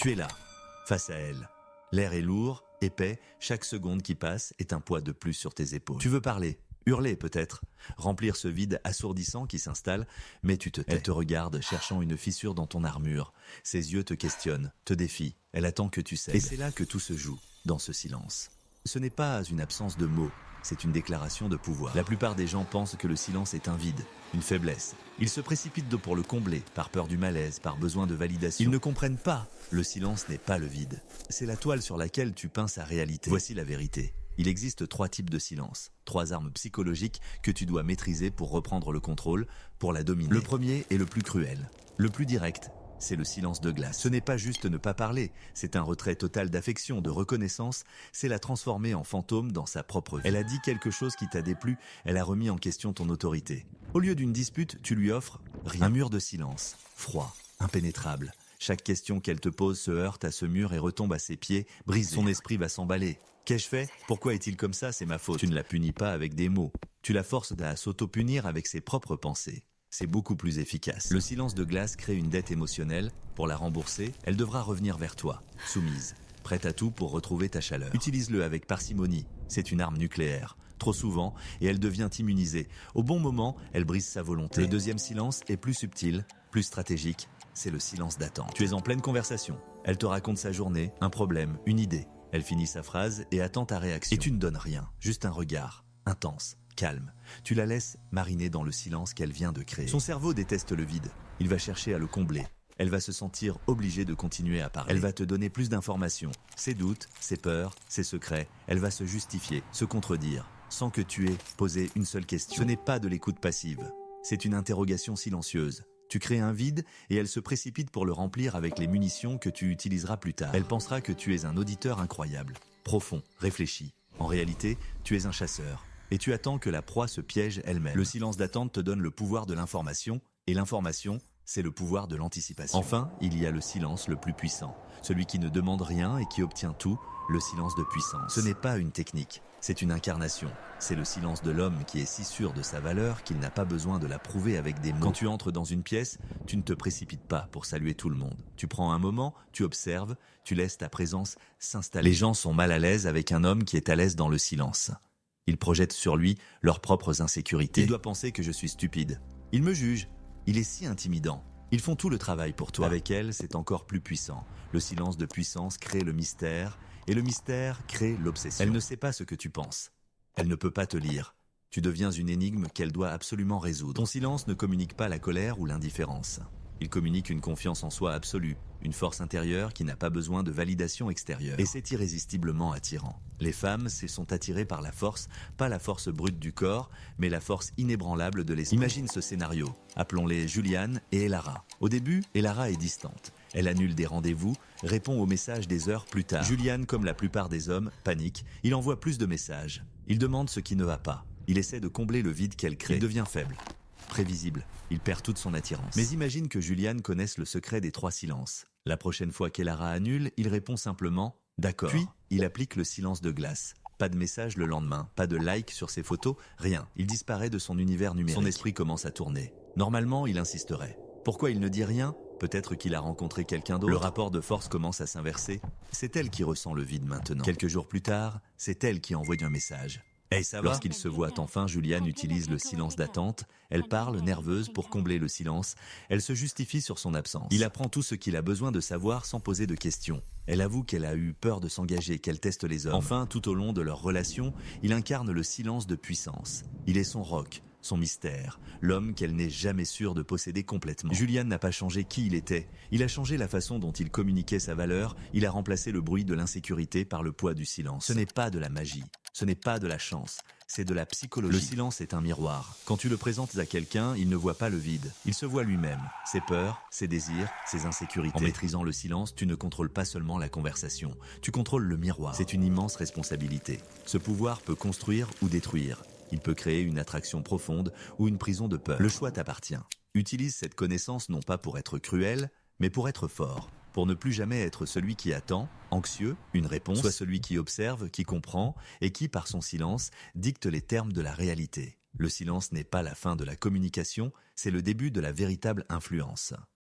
Tu es là, face à elle. L'air est lourd, épais, chaque seconde qui passe est un poids de plus sur tes épaules. Tu veux parler, hurler peut-être, remplir ce vide assourdissant qui s'installe, mais tu te tais. Elle te regarde, cherchant une fissure dans ton armure. Ses yeux te questionnent, te défient. Elle attend que tu cèdes. Et c'est là que tout se joue, dans ce silence. Ce n'est pas une absence de mots, c'est une déclaration de pouvoir. La plupart des gens pensent que le silence est un vide, une faiblesse. Ils se précipitent pour le combler, par peur du malaise, par besoin de validation. Ils ne comprennent pas. Le silence n'est pas le vide. C'est la toile sur laquelle tu peins sa réalité. Voici la vérité. Il existe 3 types de silence, 3 armes psychologiques que tu dois maîtriser pour reprendre le contrôle, pour la dominer. Le premier est le plus cruel, le plus direct. C'est le silence de glace. Ce n'est pas juste ne pas parler, c'est un retrait total d'affection, de reconnaissance, c'est la transformer en fantôme dans sa propre vie. Elle a dit quelque chose qui t'a déplu, elle a remis en question ton autorité. Au lieu d'une dispute, tu lui offres rien. Un mur de silence, froid, impénétrable. Chaque question qu'elle te pose se heurte à ce mur et retombe à ses pieds, brisé. Son esprit va s'emballer. Qu'ai-je fait? Pourquoi est-il comme ça? C'est ma faute. Tu ne la punis pas avec des mots. Tu la forces à s'auto-punir avec ses propres pensées. C'est beaucoup plus efficace. Le silence de glace crée une dette émotionnelle. Pour la rembourser, elle devra revenir vers toi, soumise, prête à tout pour retrouver ta chaleur. Utilise-le avec parcimonie. C'est une arme nucléaire. Trop souvent, et elle devient immunisée. Au bon moment, elle brise sa volonté. Le deuxième silence est plus subtil, plus stratégique. C'est le silence d'attente. Tu es en pleine conversation. Elle te raconte sa journée, un problème, une idée. Elle finit sa phrase et attend ta réaction. Et tu ne donnes rien, juste un regard, intense, calme. Tu la laisses mariner dans le silence qu'elle vient de créer. Son cerveau déteste le vide. Il va chercher à le combler. Elle va se sentir obligée de continuer à parler. Elle va te donner plus d'informations. Ses doutes, ses peurs, ses secrets. Elle va se justifier, se contredire, sans que tu aies posé une seule question. Ce n'est pas de l'écoute passive. C'est une interrogation silencieuse. Tu crées un vide et elle se précipite pour le remplir avec les munitions que tu utiliseras plus tard. Elle pensera que tu es un auditeur incroyable, profond, réfléchi. En réalité, tu es un chasseur. Et tu attends que la proie se piège elle-même. Le silence d'attente te donne le pouvoir de l'information, et l'information, c'est le pouvoir de l'anticipation. Enfin, il y a le silence le plus puissant, celui qui ne demande rien et qui obtient tout, le silence de puissance. Ce n'est pas une technique, c'est une incarnation. C'est le silence de l'homme qui est si sûr de sa valeur qu'il n'a pas besoin de la prouver avec des mots. Quand tu entres dans une pièce, tu ne te précipites pas pour saluer tout le monde. Tu prends un moment, tu observes, tu laisses ta présence s'installer. Les gens sont mal à l'aise avec un homme qui est à l'aise dans le silence. Ils projettent sur lui leurs propres insécurités. Il doit penser que je suis stupide. Il me juge. Il est si intimidant. Ils font tout le travail pour toi. Avec elle, c'est encore plus puissant. Le silence de puissance crée le mystère, et le mystère crée l'obsession. Elle ne sait pas ce que tu penses. Elle ne peut pas te lire. Tu deviens une énigme qu'elle doit absolument résoudre. Ton silence ne communique pas la colère ou l'indifférence. Il communique une confiance en soi absolue, une force intérieure qui n'a pas besoin de validation extérieure. Et c'est irrésistiblement attirant. Les femmes se sont attirées par la force, pas la force brute du corps, mais la force inébranlable de l'esprit. Imagine ce scénario. Appelons-les Juliane et Elara. Au début, Elara est distante. Elle annule des rendez-vous, répond aux messages des heures plus tard. Juliane, comme la plupart des hommes, panique. Il envoie plus de messages. Il demande ce qui ne va pas. Il essaie de combler le vide qu'elle crée. Il devient faible, prévisible. Il perd toute son attirance. Mais imagine que Juliane connaisse le secret des 3 silences. La prochaine fois qu'Elara annule, il répond simplement « D'accord ». Puis, il applique le silence de glace. Pas de message le lendemain, pas de like sur ses photos, rien. Il disparaît de son univers numérique. Son esprit commence à tourner. Normalement, il insisterait. Pourquoi il ne dit rien ? Peut-être qu'il a rencontré quelqu'un d'autre. Le rapport de force commence à s'inverser. C'est elle qui ressent le vide maintenant. Quelques jours plus tard, c'est elle qui envoie un message. Hey, ça va ? Lorsqu'ils se voient enfin, Juliane utilise le silence d'attente. Elle parle, nerveuse, pour combler le silence. Elle se justifie sur son absence. Il apprend tout ce qu'il a besoin de savoir sans poser de questions. Elle avoue qu'elle a eu peur de s'engager, qu'elle teste les hommes. Enfin, tout au long de leur relation, il incarne le silence de puissance. Il est son roc, son mystère, l'homme qu'elle n'est jamais sûre de posséder complètement. Juliane n'a pas changé qui il était. Il a changé la façon dont il communiquait sa valeur. Il a remplacé le bruit de l'insécurité par le poids du silence. Ce n'est pas de la magie. Ce n'est pas de la chance, c'est de la psychologie. Le silence est un miroir. Quand tu le présentes à quelqu'un, il ne voit pas le vide. Il se voit lui-même, ses peurs, ses désirs, ses insécurités. En maîtrisant le silence, tu ne contrôles pas seulement la conversation, tu contrôles le miroir. C'est une immense responsabilité. Ce pouvoir peut construire ou détruire. Il peut créer une attraction profonde ou une prison de peur. Le choix t'appartient. Utilise cette connaissance non pas pour être cruel, mais pour être fort. Pour ne plus jamais être celui qui attend, anxieux, une réponse, soit celui qui observe, qui comprend et qui, par son silence, dicte les termes de la réalité. Le silence n'est pas la fin de la communication, c'est le début de la véritable influence.